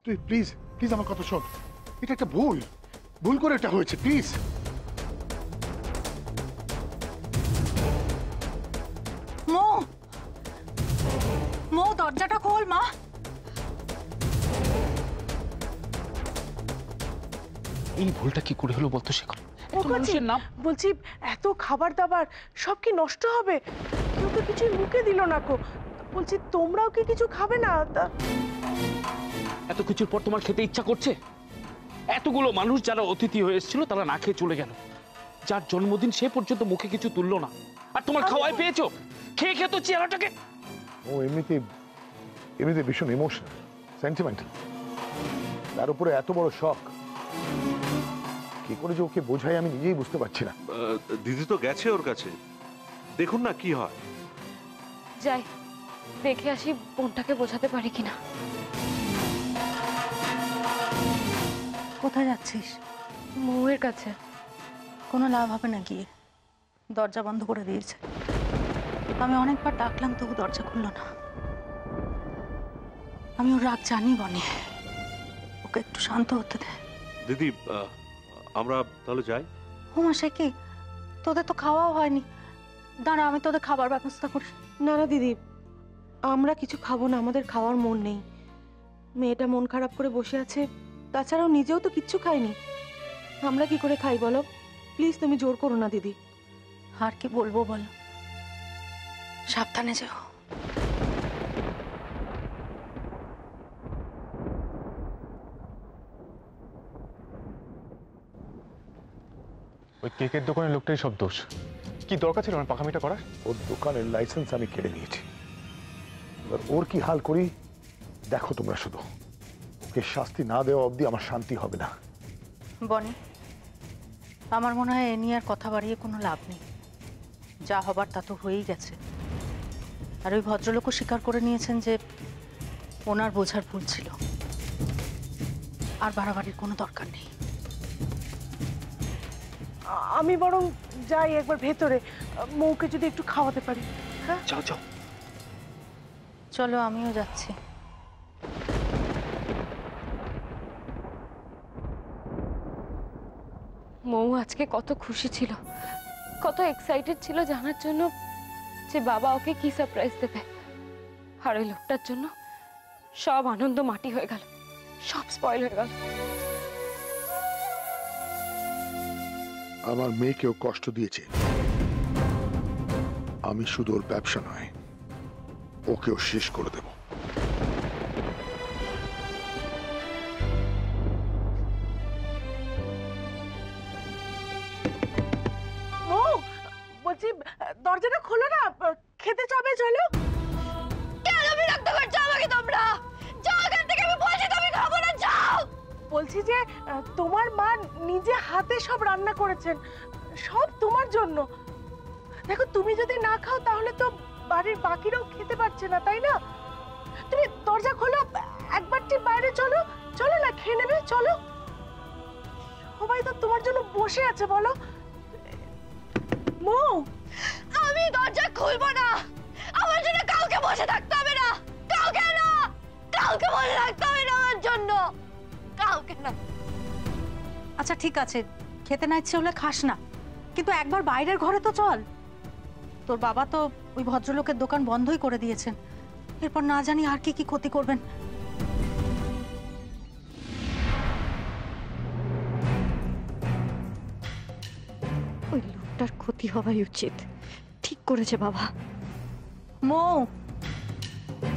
তুই please please আমার কথা শোন, এটা একটা ভুল, ভুল করে এটা হয়েছে, প্লিজ। মো, মো দরজাটা খোল মা। এই ভুলটা কি করে হলো বলতো শেখর? মানুষের নাম বলছি, এত খাবার দাবার সব কি নষ্ট হবে? কেউ তো কিছু মুখে দিল না কো। বলছি তোমরাও কি কিছু খাবে না? এত কিছুর পর তোমার খেতে ইচ্ছা করছে? এতগুলো মানুষ যারা অতিথি হয়ে এসেছিল তারা না খেয়ে চলে গেল, যার জন্মদিন সে পর্যন্ত মুখে কিছু তুললো না, আর তোমার খাওয়াই পেয়েছো? খেয়ে খেয়ে তো চেহারাটাকে। ও এমনিতে এমনিতে ভীষণ ইমোশনাল, সেন্টিমেন্টাল, তার উপরে এত বড় শখ, কি করে যে ওকে বোঝাই আমি নিজেই বুঝতে পারছি না। দিদি তো গেছে ওর কাছে, দেখুন না কি হয়। যাই দেখে আসি বোনটাকে বোঝাতে পারি কিনা। কোথায় যাচ্ছিস? মৌয়ের কাছে। কোনো লাভ হবে না গিয়ে, দরজা বন্ধ করে দিয়েছে। আমি অনেকবার ডাকলাম তবু দরজা খুললো না। আমি ওর রাগ জানি বনি, ওকে একটু শান্ত হতে দে। দিদি আমরা তাহলে যাই। হুমা সে কি, তোদের তো খাওয়াও হয়নি। দাঁড়া আমি তোদের খাবার ব্যবস্থা করি। না না দিদি, আমরা কিছু খাবো না, আমাদের খাওয়ার মন নেই। মেয়েটা মন খারাপ করে বসে আছে, তাছাড়াও নিজেও তো কিচ্ছু খাইনি। আমরা কি করে খাই বলো? প্লিজ তুমি জোর করো না দিদি। আর কি বলবো বলো, সাবধানে যেও। ওই কেকের দোকানের লোকটাই সব দোষ। কি দরকার ছিল আমার পাকামিটা করার? ওর দোকানের লাইসেন্স আমি কেড়ে নিয়েছি, এবার ওর কি হাল করি দেখো তোমরা শুধু। ওকে শাস্তি না দেওয়া অবধি আমার শান্তি হবে না। বনি, আমার মনে হয় এ নিয়ে আর কথা বাড়িয়ে কোনো লাভ নেই। যা হবার তা তো হয়েই গেছে। আর ওই ভদ্রলোকও স্বীকার করে নিয়েছেন যে ওনার বোঝার ভুল ছিল। আর বাড়াবাড়ির কোনো দরকার নেই। আমি বরং যাই একবার ভেতরে, মৌকে যদি একটু খাওয়াতে পারি। হ্যাঁ যাও যাও। চলো আমিও যাচ্ছি। মৌ আজকে কত খুশি ছিল, কত এক্সাইটেড ছিল জানার জন্য যে বাবা ওকে কি সারপ্রাইজ দেবে। আর ওই লোকটার জন্য সব আনন্দ মাটি হয়ে গেল, সব স্পয়েল হয়ে গেল। আমার মেয়েকেও কষ্ট দিয়েছে, আমি শুধু ওর ব্যবসা নয় ওকেও শেষ করে দেব। মৌ, বলছি দরজাটা খোলো না, খেতে যাবে চলো। কেন বিরক্ত করছো আমাকে তোমরা? যাও এখান থেকে, আমি বলছি তুমি খাবো না, যাও। বলছি যে তোমার মা নিজে হাতে সব রান্না করেছেন, সব তোমার জন্য। দেখো তুমি যদি না খাও তাহলে তো বাড়ির বাকিরাও খেতে পারছে না, তাই না? তুমি দরজা খোলো, একবারটি বাইরে চলো, চলো না খেয়ে নেবে, চলো। সবাই তো তোমার জন্য বসে আছে, বলো। মৌ, আমি দরজা খুলবো না, আমার জন্য কাউকে বসে থাকতে হবে না, কাউকে না, কাউকে বসে থাকতে হবে না আমার জন্য, কাউকে না। আচ্ছা ঠিক আছে, খেতে না ইচ্ছে হলে খাস না, কিন্তু একবার বাইরের ঘরে তো চল। তোর বাবা তো ওই ভদ্রলোকের দোকান বন্ধই করে দিয়েছেন, এরপর না জানি আর কি কি ক্ষতি করবেন। ওই লোকটার ক্ষতি হওয়াই উচিত, ঠিক করেছে বাবা। মৌ,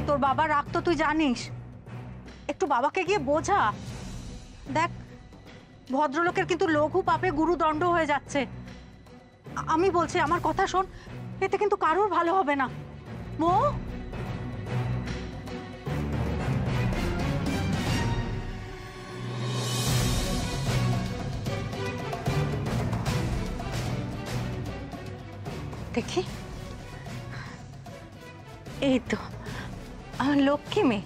তোর বাবা রাগ তো তুই জানিস, একটু বাবাকে গিয়ে বোঝা। দেখ ভদ্রলোকের কিন্তু লঘু পাপে গুরুদণ্ড হয়ে যাচ্ছে। আমি বলছি আমার কথা শোন, এতে কিন্তু কারোর ভালো হবে না। মৌ, দেখি এই তো আমার লক্ষ্মী মেয়ে।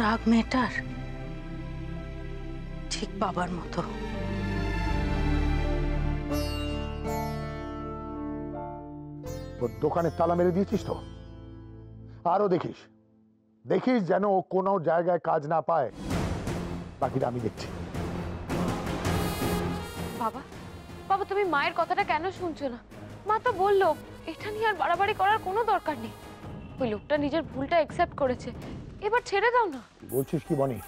রাগ মেয়েটার ঠিক বাবার মতো। ওর দোকানে তালা মেরে দিয়েছিস তো? আরো দেখিস দেখিস যেন ও কোনো জায়গায় কাজ না পায়। বাকিটা আমি দেখছি। বাবা, বাবা তুমি মায়ের কথাটা কেন শুনছো না? মা তো বললো এটা নিয়ে আর বাড়াবাড়ি করার কোনো দরকার নেই। ওই লোকটা নিজের ভুলটা অ্যাকসেপ্ট করেছে, এবার ছেড়ে দাও না। বলছিস কি বনি?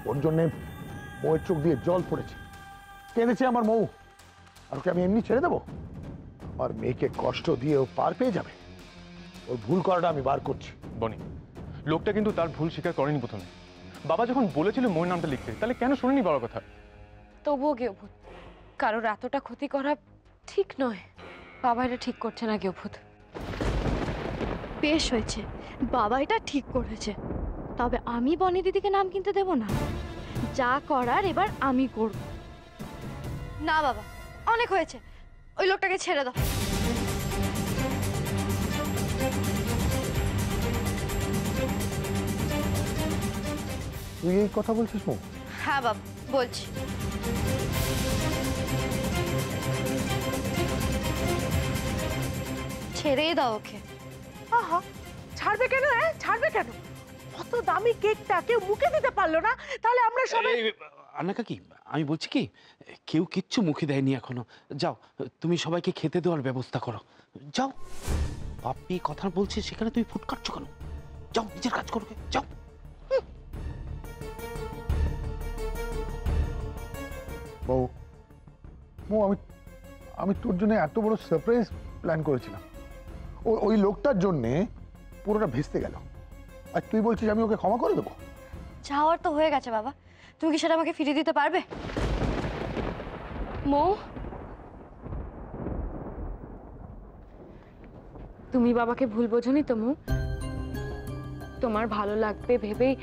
ওর জন্য বউয়ের চোখ দিয়ে জল পড়েছে, কেঁদেছে আমার মৌ, আর ওকে আমি এমনি ছেড়ে দেবো? আর মেয়েকে কষ্ট দিয়ে ও পার পেয়ে যাবে? ওর ভুল করাটা আমি বার করছি। বনি, লোকটা কিন্তু তার ভুল স্বীকার করেনি প্রথমে। বাবা যখন বলেছিল মৌর নামটা লিখতে, তাহলে কেন শুনিনি বাবার কথা? তবুও গেভূত, কারোর এতটা ক্ষতি করা ঠিক নয়। বাবা এটা ঠিক করছে না গেভূত। বেশ হয়েছে, বাবা এটা ঠিক করেছে। তবে আমি বনি দিদিকে নাম কিনতে দেব না। যা করার এবার আমি করব। না বাবা, অনেক হয়েছে, ওই লোকটাকে ছেড়ে দাও। তুই এই কথা বলছিস মৌ? হ্যাঁ বাবা, বলছি। ছেড়েই দাও ওকে। আহা, ছাড়বে কেন? ছাড়বে কেন? কত দামি কেকটা কেউ মুখে দিতে পারলো না, তাহলে আমরা সবাই। আন্না কাকি, আমি বলছি কি, কেউ কিচ্ছু মুখে দেয়নি এখনো। যাও, তুমি সবাইকে খেতে দেওয়ার ব্যবস্থা করো। যাও, বাপ্পি কথা বলছে সেখানে তুমি ফুট কাটছো কেন? যাও, নিজের কাজ করো, যাও। বউ, মৌ, আমি তোর জন্য এত বড় সারপ্রাইজ প্ল্যান করেছিলাম, ওই লোকটার জন্যে পুরোটা ভেস্তে গেল। আর তুই বলছিস আমি ওকে ক্ষমা করে দেবো? যাওয়ার তো হয়ে গেছে বাবা, তুমি কি সেটা আমাকে ফিরিয়ে দিতে পারবে? মৌ, তুমি বাবাকে ভুল বোঝোনি তো মৌ? তোমার ভালো লাগবে ভেবেই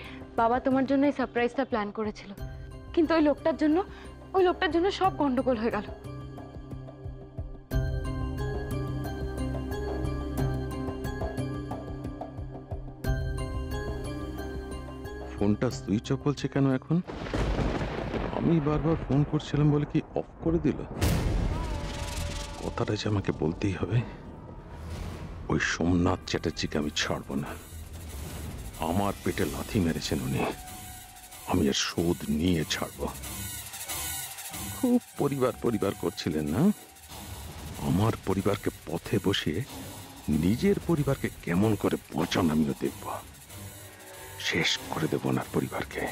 বাবা তোমার জন্য এই সারপ্রাইজটা প্ল্যান করেছিল, কিন্তু ওই লোকটার জন্য সব গন্ডগোল হয়ে গেল। ফোনটা সুইচ অফ বলছে কেন এখন? আমি বারবার ফোন করছিলাম বলে কি অফ করে দিল? কথাটা যে আমাকে বলতেই হবে। ওই সোমনাথ চ্যাটার্জিকে আমি ছাড়বো না। আমার পেটে লাথি মেরেছেন উনি, আমি এর শোধ নিয়ে ছাড়বো। খুব পরিবার করছিলেন না? আমার পরিবারকে পথে বসিয়ে নিজের পরিবারকে কেমন করে বাঁচান আমিও দেখব। শেষ করে দেব ওনার পরিবারকে।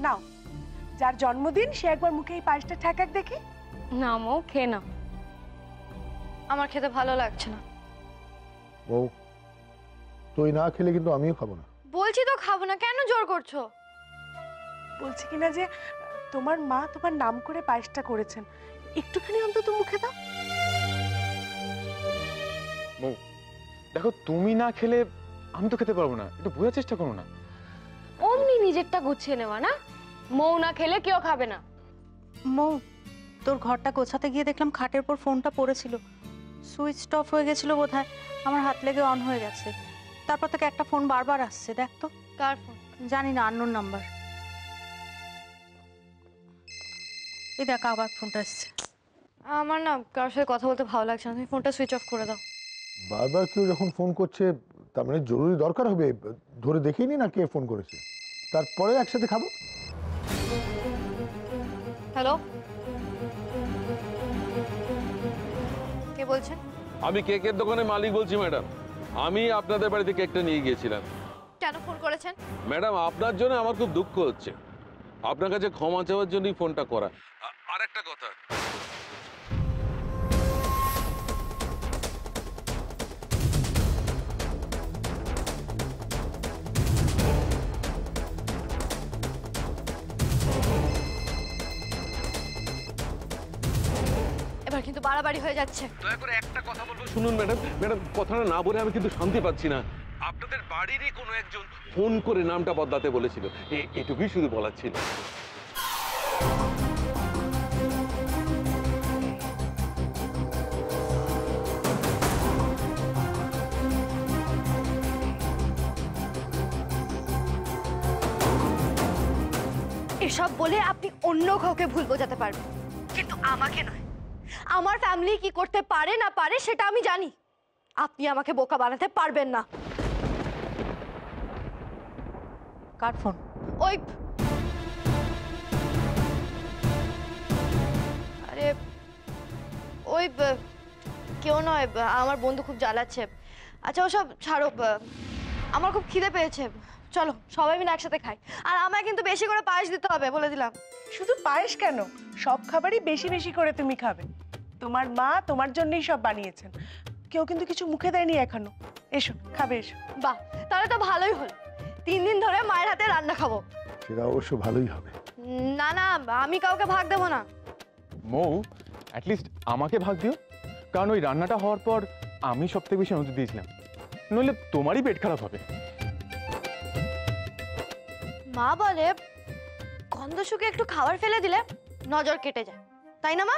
নাও, যার জন্মদিন সে একবার মুখে এই পায়েসটা ঠেকাক দেখি। না মৌ, খেয়ে নাও। আমার খেতে ভালো লাগছে না। বউ, তুই না খেলে কিন্তু আমিও খাবো না। বলছি তো খাবো না, কেন জোর করছো? বলছি কিনা যে তোমার মা তোমার নাম করে পায়েসটা করেছেন, একটুখানি অন্তত মুখে দাও। মৌ, দেখো তুমি না খেলে আমি তো খেতে পারবো না, একটু বোঝার চেষ্টা করো না। অমনি নিজেরটা গুছিয়ে নেওয়া না? মৌ না খেলে কেউ খাবে না। মৌ, তোর ঘরটা গোছাতে গিয়ে দেখলাম খাটের পর ফোনটা পড়েছিল, সুইচ অফ হয়ে গেছিল বোধহয়, আমার হাত লেগে অন হয়ে গেছে। তারপর থেকে একটা ফোন বারবার আসছে, দেখ তো। কার ফোন? জানি না, আননোন নাম্বার। এই দেখ আবার ফোনটা আসছে। আমার না কারোর সাথে কথা বলতে ভালো লাগছে না, তুমি ফোনটা সুইচ অফ করে দাও। বারবার কেউ যখন ফোন করছে তার মানে জরুরি দরকার হবে, ধরে দেখেই নি না কে ফোন করেছে, তারপরে একসাথে খাবো। হ্যালো, কে বলছেন? আমি কেকের দোকানের মালিক বলছি ম্যাডাম। আমি আপনাদের বাড়িতে কেকটা নিয়ে গিয়েছিলাম। কেন ফোন করেছেন? ম্যাডাম, আপনার জন্য আমার খুব দুঃখ হচ্ছে। আপনার কাছে ক্ষমা চাওয়ার জন্যই ফোনটা করা। আর একটা কথা, এবার কিন্তু বাড়াবাড়ি হয়ে যাচ্ছে। দয়া করে একটা কথা বলবো শুনুন ম্যাডাম। ম্যাডাম, কথাটা না বলে আমি কিন্তু শান্তি পাচ্ছি না। আপনাদের বাড়িরই কোনো একজন ফোন করে নামটা বদলাতে বলেছিল, এটুকুই শুধু বলার ছিল। এসব বলে আপনি অন্য কাউকে ভুল বোঝাতে পারবেন, কিন্তু আমাকে নয়। আমার ফ্যামিলি কি করতে পারে না পারে সেটা আমি জানি। আপনি আমাকে বোকা বানাতে পারবেন না। কার ফোন? ওই আরে ওই কেউ নয়, আমার বন্ধু খুব জ্বালাচ্ছে। আচ্ছা ওসব ছাড়ো, আমার খুব খিদে পেয়েছে, চলো সবাই মিলে একসাথে খাই। আর আমায় কিন্তু বেশি করে পায়েস দিতে হবে, বলে দিলাম। শুধু পায়েস কেন, সব খাবারই বেশি বেশি করে তুমি খাবে। তোমার মা তোমার জন্যই সব বানিয়েছেন, কেউ কিন্তু কিছু মুখে দেয়নি এখনো। এসো খাবে, এসো। বাহ, তাহলে তো ভালোই হলো। 3 দিন ধরে মায়ের হাতে রান্না খাবো। সেটা অবশ্য ভালোই হবে। না না, আমি কাউকে ভাগ দেবো না। মৌ, অ্যাটলিস্ট আমাকে ভাগ দিও, কারণ ওই রান্নাটা হওয়ার পর আমি সবথেকে বেশি নজর দিয়েছিলাম, নইলে তোমারই পেট খারাপ হবে। মা বলে গন্ধ শুকে একটু খাবার ফেলে দিলে নজর কেটে যায়, তাই না মা?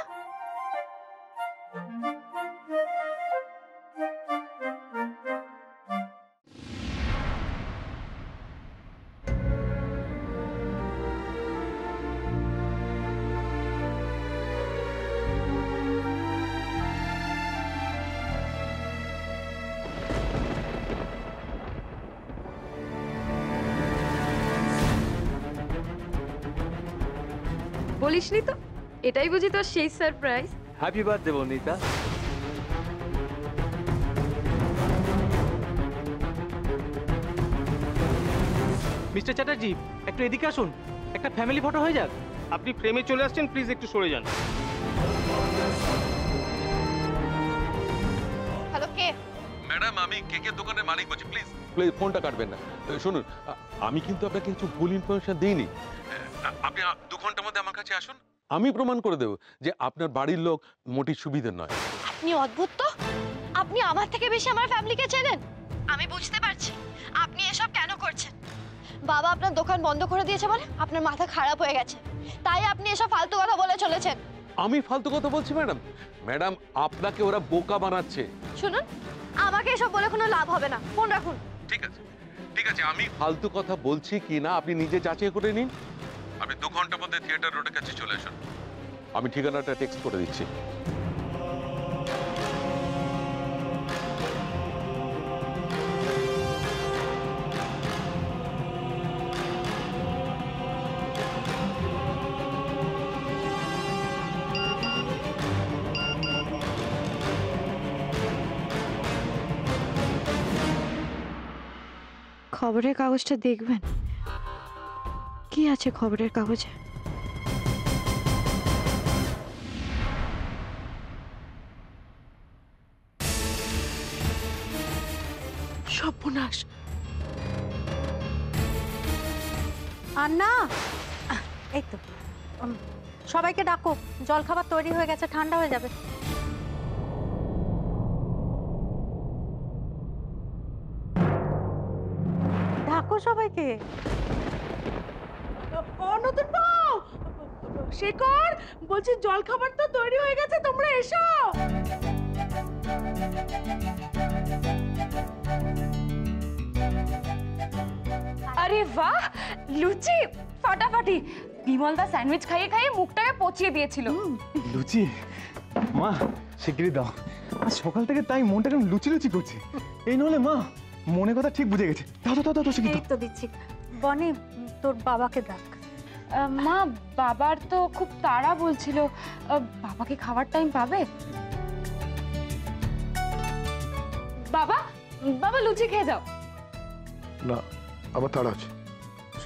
বলিসনি তো, এটাই বুঝি তোর সেই surprise. Happy birthday Barnita. Mister Chatterjee, একটু এদিকে আসুন, একটা ফ্যামিলি ফটো হয়ে যাক। আপনি ফ্রেমে চলে আসছেন, প্লিজ একটু সরে যান। হ্যালো, কে? ম্যাডাম, আমি কেকের দোকানের মালিক বলছি। প্লিজ প্লিজ ফোনটা কাটবেন না। শুনুন, আমি কিন্তু আপনাকে কিছু ভুল ইনফরমেশন দিইনি। আপনি 2 ঘন্টার মধ্যে আমার কাছে আসুন, আমি প্রমাণ করে দেব যে আপনার বাড়ির লোক মোটি সুবিধে নয়। আপনি অদ্ভুত তো, আপনি আমার থেকে বেশি আমার ফ্যামিলিকে চেনেন। আমি বুঝতে পারছি আপনি এসব কেন করছেন। বাবা আপনার দোকান বন্ধ করে দিয়েছে বলে আপনার মাথা খারাপ হয়ে গেছে, তাই আপনি এসব ফালতু কথা বলে চলেছেন। আমি ফালতু কথা বলছি ম্যাডাম? ম্যাডাম, আপনাকে ওরা বোকা বানাচ্ছে। শুনুন, আমাকে এসব বলে কোনো লাভ হবে না, ফোন রাখুন। ঠিক আছে, ঠিক আছে, আমি ফালতু কথা বলছি কি না আপনি নিজে যাচাই করে নিন। আপনি 2 ঘন্টার মধ্যে থিয়েটার রোডের কাছে চলে আসুন, আমি ঠিকানাটা টেক্সট করে দিচ্ছি। খবরের কাগজটা দেখবেন, কি আছে খবরের কাগজে? সর্বনাশ। আর না, এই তো সবাইকে ডাকো, জলখাবার তৈরি হয়ে গেছে, ঠান্ডা হয়ে যাবে। ডাকো সবাইকে। নতুন বউ, শেখর বলছি জলখাবার তো তৈরি হয়ে গেছে, তোমরা এসো। আরে বাহ, লুচি ফাটাফাটি। বিমলদা স্যান্ডউইচ খাইয়ে খাইয়ে মুখটাকে পচিয়ে দিয়েছিল। লুচি? মা শিগগিরই দাও, আজ সকাল থেকে তাই মনটা কেমন লুচি লুচি করছে। এই নলে মা মনে কথা ঠিক বুঝে গেছে। দাও দাও দাও, শিগগির এই তো দিচ্ছি। বনি, তোর বাবাকে ডাক। মা, বাবার তো খুব তাড়া বলছিল, বাবাকে খাওয়ার টাইম পাবে? বাবা, বাবা লুচি খেয়ে যাও। না, আমার তাড়া আছে।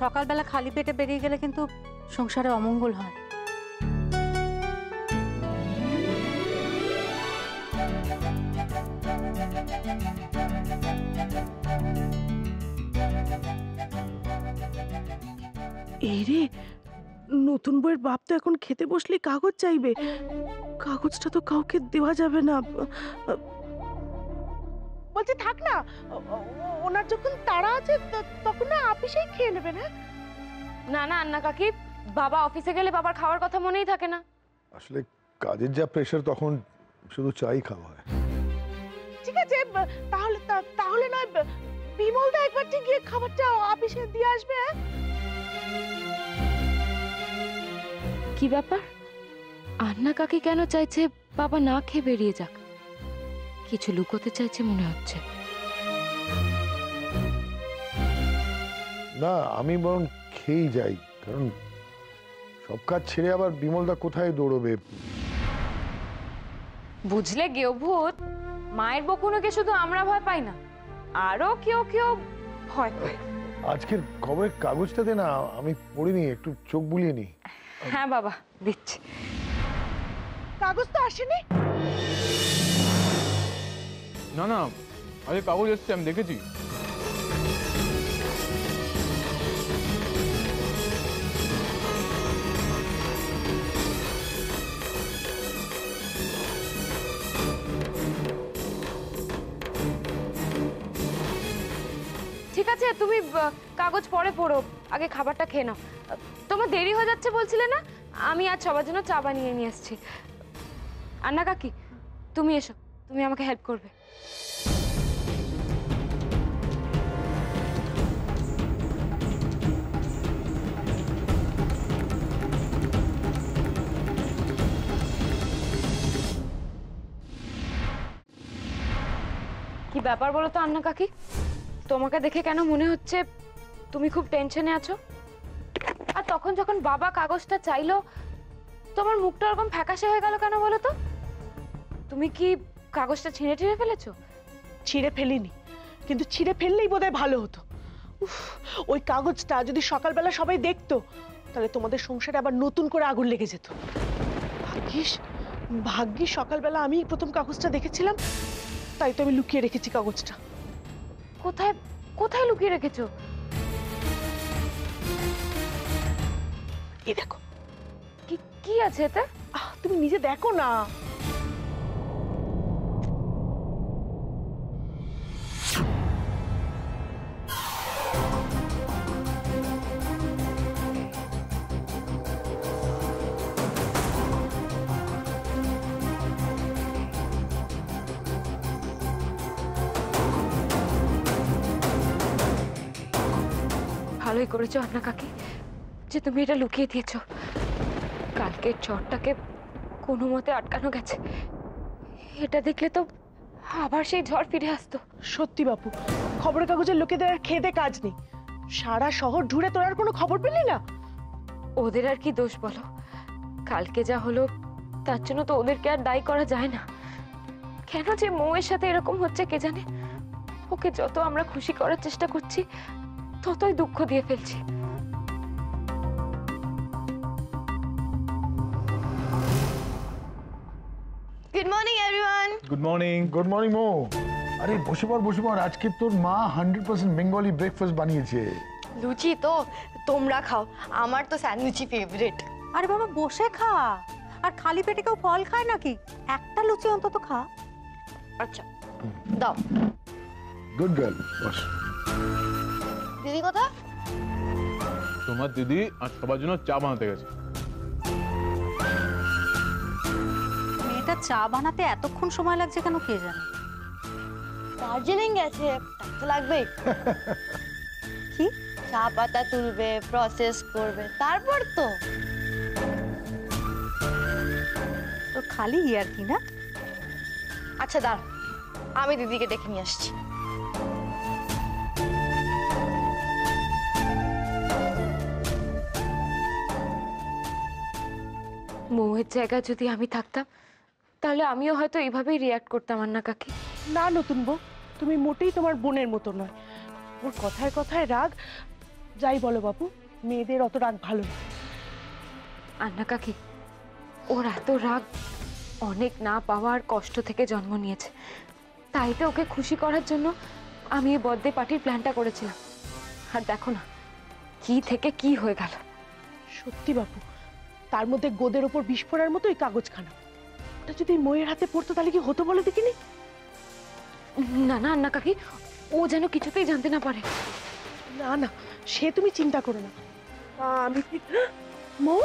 সকালবেলা খালি পেটে বেরিয়ে গেলে কিন্তু সংসারে অমঙ্গল হয়। এই রে, নতুন বইয়ের বাপ তো এখন খেতে বসলে কাগজ চাইবে। কাগজটা তো কাউকে দেওয়া যাবে না। বলছি থাক না, ওনার যখন তাড়া আছে তখন না আপিসেই খেয়ে নেবেন। হ্যাঁ না না আন্না কাকি, বাবা অফিসে গেলে বাবার খাওয়ার কথা মনেই থাকে না। আসলে কাজের যা প্রেশার, তখন শুধু চাই খাওয়া হয়। ঠিক আছে, তাহলে তাহলে নয় বিমলদা একবার ঠিক গিয়ে খাবারটা আপিসে দিয়ে আসবে। হ্যাঁ কি ব্যাপার, আন্না কাকি কেন চাইছে বাবা না খেয়ে বেরিয়ে যাক? কিছু লুকোতে চাইছে মনে হচ্ছে। না, আমি বরং খেয়েই যাই, কারণ সব কাজ ছেড়ে আবার বিমলদা কোথায় দৌড়বে। বুঝলে গেও ভূত, মায়ের বকুনোকে শুধু আমরা ভয় পাই না, আরো কেউ কেউ ভয় পায়। আজকের খবরের কাগজটাতে না আমি পড়িনি, একটু চোখ বুলিয়ে নি। হ্যাঁ বাবা, দিচ্ছি। কাগজ তো আসেনি। না না, আরে কাগজ এসছে, আমি দেখেছি। ঠিক আছে, তুমি কাগজ পরে পড়ো, আগে খাবারটা খেয়ে নাও। তোমার দেরি হয়ে যাচ্ছে বলছিলে না, আমি আজ সবার জন্য চা বানিয়ে নিয়ে এসেছি। আন্না কাকি, তুমি এসো, তুমি আমাকে হেল্প করবে। কি ব্যাপার বলো তো আন্না কাকি, তোমাকে দেখে কেন মনে হচ্ছে তুমি খুব টেনশনে আছো? আর তখন যখন বাবা কাগজটা চাইলো তোমার মুখটা এরকম ফ্যাকাশে হয়ে গেল কেন বলো তো? তুমি কি কাগজটা ছিঁড়ে ছিঁড়ে ফেলেছো? ছিঁড়ে ফেলিনি, কিন্তু ছিঁড়ে ফেললেই বোধহয় ভালো হতো। উফ, ওই কাগজটা যদি সকালবেলা সবাই দেখতো, তাহলে তোমাদের সংসারে আবার নতুন করে আগুন লেগে যেত। ভাগ্যিস সকালবেলা আমি প্রথম কাগজটা দেখেছিলাম, তাই তো আমি লুকিয়ে রেখেছি কাগজটা। কোথায় কোথায় লুকিয়ে রেখেছো? এই দেখো। কি আছে এতে? তুমি নিজে দেখো না। ভালোই করেছো আন্না কাকি যে তুমি এটা লুকিয়ে দিয়েছো। কালকের ঝড়টাকে কোনো মতে আটকানো গেছে, এটা দেখলে তো আবার সেই ঝড় ফিরে আসতো। সত্যি বাপু, খবরের কাগজের লোকেদের আর খেদে কাজ নেই, সারা শহর ঢুড়ে তোর আর কোনো খবর পেলি না। ওদের আর কি দোষ বলো, কালকে যা হলো তার জন্য তো ওদেরকে আর দায়ী করা যায় না। কেন যে মৌয়ের সাথে এরকম হচ্ছে কে জানে। ওকে যত আমরা খুশি করার চেষ্টা করছি ততই দুঃখ দিয়ে ফেলছি। Good morning everyone. Good morning. Good morning মো। আরে বসে পড়, আজকে তোর মা 100% বেঙ্গলি ব্রেকফাস্ট বানিয়েছে। লুচি তো তোমরা খাও, আমার তো স্যান্ডউইচই ফেভারিট। আরে বাবা বসে খা, আর খালি পেটে কেউ ফল খায় নাকি? একটা লুচি অন্তত খা। আচ্ছা দাও। গুড গার্ল, বস। দিদি কথা? তোমার দিদি আর সবার জন্য চা বানাতে গেছে। মেয়েটা চা বানাতে এতক্ষণ সময় লাগছে কেন কে জানে। দার্জিলিং গেছে, তো লাগবেই। কি? চা পাতা তুলবে, প্রসেস করবে, তারপর তো। তো খালি ইয়ার কি না? আচ্ছা দাঁড়াও, আমি দিদিকে ডেকে নিয়ে আসছি। মৌয়ের জায়গায় যদি আমি থাকতাম তাহলে আমিও হয়তো এইভাবেই রিয়াক্ট করতাম আন্না কাকি। না নতুন বউ, তুমি মোটেই তোমার বোনের মতো নয়। ওর কথায় কথায় রাগ, যাই বলো বাপু, মেয়েদের অত রাগ ভালো না। আন্না কাকি, ওর এত রাগ অনেক না পাওয়ার কষ্ট থেকে জন্ম নিয়েছে। তাই তো ওকে খুশি করার জন্য আমি এই বার্থডে পার্টির প্ল্যানটা করেছিলাম। আর দেখো না কি থেকে কি হয়ে গেল। সত্যি বাপু, তার মধ্যে গোদের ওপর বিষ পড়ার মতো এই কাগজখানা। ওটা যদি ময়ের হাতে পড়তো তাহলে কি হতো বলে দেখিনি। না না আন্না কাকি, ও যেন কিছুতেই জানতে না পারে। না না, সে তুমি চিন্তা করো না। আমি মৌ